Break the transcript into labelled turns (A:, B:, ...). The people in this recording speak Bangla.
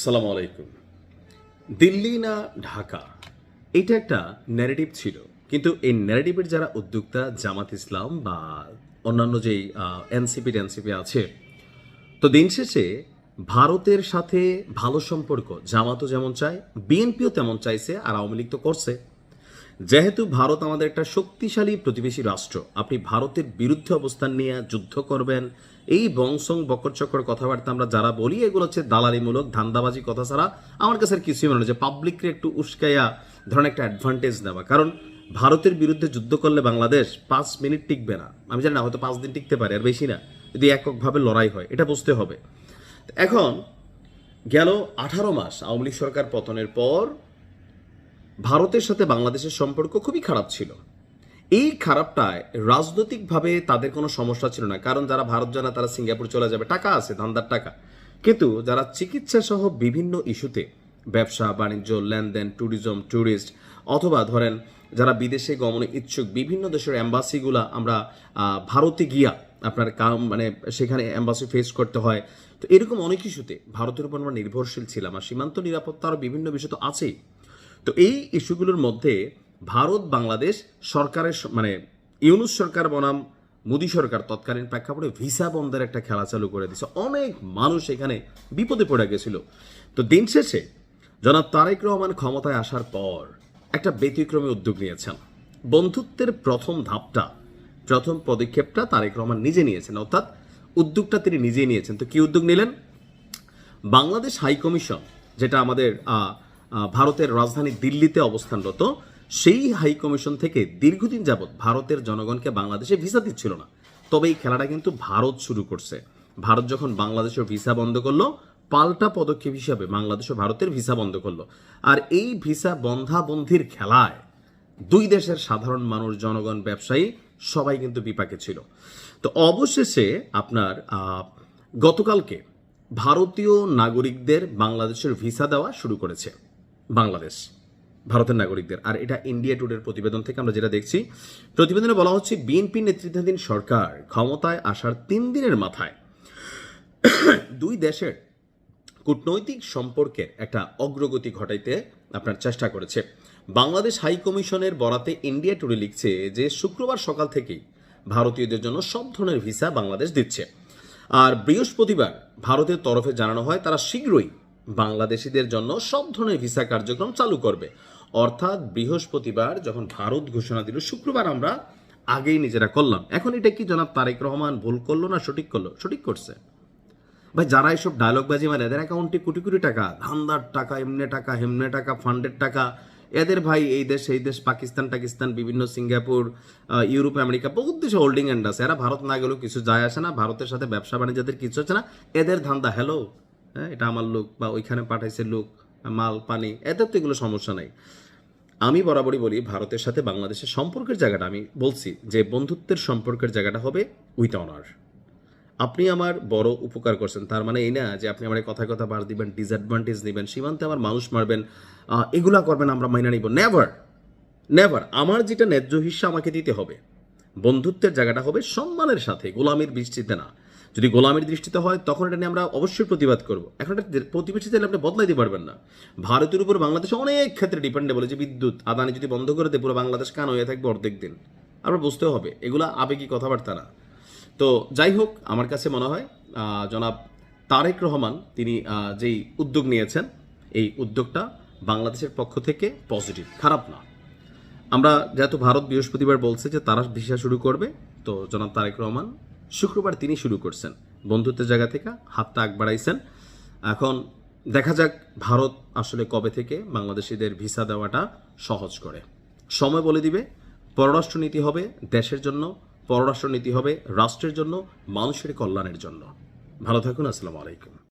A: সালাম আলাইকুম। দিল্লি না ঢাকা, এইটা একটা ন্যারেটিভ ছিল, কিন্তু এই ন্যারেটিভের যারা উদ্যোক্তা জামাত ইসলাম বা অন্যান্য যেই এনসিপি আছে, তো দিন শেষে ভারতের সাথে ভালো সম্পর্ক জামাতও যেমন চায়, বিএনপিও তেমন চাইছে, আর আওয়ামী লীগ তো করছে। যেহেতু ভারত আমাদের একটা শক্তিশালী প্রতিবেশী রাষ্ট্র, আপনি ভারতের বিরুদ্ধে অবস্থান নিয়ে যুদ্ধ করবেন, এই বংশং বকরচক্কর কথাবার্তা আমরা যারা বলি, এগুলো হচ্ছে দালালিমূলক ধান্দাবাজি কথা ছাড়া আমার কাছে আর কিছুই মনে হয়। যে পাবলিককে একটু উস্কাইয়া ধরেন একটা অ্যাডভান্টেজ নেওয়া, কারণ ভারতের বিরুদ্ধে যুদ্ধ করলে বাংলাদেশ 5 মিনিট টিকবে না, আমি জানি না, হয়তো 5 দিন টিকতে পারে, আর বেশি না, যদি এককভাবে লড়াই হয়, এটা বুঝতে হবে। এখন গেল 18 মাস আওয়ামী লীগ সরকার পতনের পর ভারতের সাথে বাংলাদেশের সম্পর্ক খুবই খারাপ ছিল। এই খারাপটায় রাজনৈতিকভাবে তাদের কোনো সমস্যা ছিল না, কারণ যারা ভারত জানা তারা সিঙ্গাপুর চলে যাবে, টাকা আছে, ধান্দার টাকা। কিন্তু যারা চিকিৎসা সহ বিভিন্ন ইস্যুতে ব্যবসা বাণিজ্য লেনদেন, ট্যুরিস্ট, অথবা ধরেন যারা বিদেশে গমনে ইচ্ছুক, বিভিন্ন দেশের অ্যাম্বাসিগুলা আমরা ভারতে গিয়া আপনার মানে সেখানে অ্যাম্বাসি ফেস করতে হয়। তো এরকম অনেক ইস্যুতে ভারতের উপর আমরা নির্ভরশীল ছিলাম, আর সীমান্ত নিরাপত্তা আরও বিভিন্ন বিষয় তো আছেই। তো এই ইস্যুগুলোর মধ্যে ভারত বাংলাদেশ সরকারের মানে ইউনূস সরকার বনাম মোদী সরকার তৎকালীন প্রেক্ষাপটে ভিসা বন্ধের একটা খেলা চালু করে দিয়েছে, অনেক মানুষ এখানে বিপদে পড়ে গেছিল। তো দিন শেষে জনাব তারেক রহমান ক্ষমতায় আসার পর একটা ব্যতিক্রমী উদ্যোগ নিয়েছেন। বন্ধুত্বের প্রথম ধাপটা, প্রথম পদক্ষেপটা তারেক রহমান নিজে নিয়েছেন, অর্থাৎ উদ্যোগটা তিনি নিজেই নিয়েছেন। তো কি উদ্যোগ নিলেন? বাংলাদেশ হাই কমিশন, যেটা আমাদের ভারতের রাজধানী দিল্লিতে অবস্থানরত, সেই হাই কমিশন থেকে দীর্ঘদিন যাবৎ ভারতের জনগণকে বাংলাদেশে ভিসা দিচ্ছিল না। তবে এই খেলাটা কিন্তু ভারত শুরু করছে। ভারত যখন বাংলাদেশের ভিসা বন্ধ করলো, পাল্টা পদক্ষেপ হিসাবে বাংলাদেশ ও ভারতের ভিসা বন্ধ করলো। আর এই ভিসা বন্ধাবন্ধির খেলায় দুই দেশের সাধারণ মানুষ, জনগণ, ব্যবসায়ী সবাই কিন্তু বিপাকে ছিল। তো অবশেষে আপনার গতকালকে ভারতীয় নাগরিকদের বাংলাদেশের ভিসা দেওয়া শুরু করেছে বাংলাদেশ, ভারতের নাগরিকদের। আর এটা ইন্ডিয়া টুডের প্রতিবেদন থেকে আমরা যেটা দেখছি, প্রতিবেদনে বলা হচ্ছে বিএনপি নেতৃত্বাধীন সরকার ক্ষমতায় আসার 3 দিনের মাথায় দুই দেশের কূটনৈতিক সম্পর্কের একটা অগ্রগতি ঘটাইতে আপনার চেষ্টা করেছে। বাংলাদেশ হাই কমিশনের বরাতে ইন্ডিয়া টুডে লিখছে যে শুক্রবার সকাল থেকেই ভারতীয়দের জন্য সব ধরনের ভিসা বাংলাদেশ দিচ্ছে। আর বৃহস্পতিবার ভারতের তরফে জানানো হয় তারা শীঘ্রই বাংলাদেশিদের জন্য সব ধরনের ভিসা কার্যক্রম চালু করবে। অর্থাৎ বৃহস্পতিবার যখন ভারত ঘোষণা দিল, শুক্রবার আমরা আগেই নিজেরা করলাম। এখন এটা কি জনাব তারেক রহমান ভুল করলো না সঠিক করলো? সঠিক করছে ভাই। যারা এসব ডায়লগবাজি মানে, এদের অ্যাকাউন্টে কোটি কোটি টাকা, ধান্দার টাকা, এমনে টাকা হেমনে টাকা, ফান্ডের টাকা, এদের ভাই এই দেশ সেই দেশ, পাকিস্তান টাকিস্তান, বিভিন্ন সিঙ্গাপুর, ইউরোপ, আমেরিকা, বহুত দেশে হোল্ডিং এন্ড আছে। এরা ভারত না গেলেও কিছু যায় আসে না, ভারতের সাথে ব্যবসা বাণিজ্যদের কিছু হচ্ছে না, এদের ধান্দা হ্যালো, হ্যাঁ এটা আমার লোক, বা ওইখানে পাঠাইছে লোক, মাল পানি, এদের তো এগুলো সমস্যা নাই। আমি বরাবরই বলি ভারতের সাথে বাংলাদেশের সম্পর্কের জায়গাটা, আমি বলছি যে বন্ধুত্বের সম্পর্কের জায়গাটা হবে উইথ অনার। আপনি আমার বড় উপকার করছেন, তার মানে এই না যে আপনি আমার কথায় কথা বার দিবেন, ডিসঅ্যাডভান্টেজ নেবেন, সীমান্তে আমার মানুষ মারবেন, এগুলা করবেন, আমরা মাইনা নিব, নেভার নেভার। আমার যেটা ন্যায্য হিস্সা আমাকে দিতে হবে। বন্ধুত্বের জায়গাটা হবে সম্মানের সাথে, গোলামির দৃষ্টিতে না। যদি গোলামির দৃষ্টিতে হয় তখন এটা নিয়ে আমরা অবশ্যই প্রতিবাদ করবো। এখন একটা প্রতিবেশী চাইলে আপনি বদলাইতে পারবেন না। ভারতের উপর বাংলাদেশ অনেক ক্ষেত্রে ডিপেন্ডেবল। যে বিদ্যুৎ আদানি যদি বন্ধ করে দেয়, পুরো বাংলাদেশ কান হয়ে থাকবে অর্ধেক দিন। আমরা বুঝতেও হবে এগুলা আবেগী কথাবার্তা না। তো যাই হোক, আমার কাছে মনে হয় জনাব তারেক রহমান তিনি যেই উদ্যোগ নিয়েছেন, এই উদ্যোগটা বাংলাদেশের পক্ষ থেকে পজিটিভ, খারাপ না। আমরা যেহেতু ভারত বৃহস্পতিবার বলছে যে তারা ভিসা শুরু করবে, তো জনাব তারেক রহমান শুক্রবার তিনি শুরু করছেন, বন্ধুত্বের জায়গা থেকে হাতটা আগ বাড়াইছেন। এখন দেখা যাক ভারত আসলে কবে থেকে বাংলাদেশিদের ভিসা দেওয়াটা সহজ করে। সময় বলে দিবে। পররাষ্ট্রনীতি হবে দেশের জন্য, পররাষ্ট্রনীতি হবে রাষ্ট্রের জন্য, মানুষের কল্যাণের জন্য। ভালো থাকুন। আসসালামু আলাইকুম।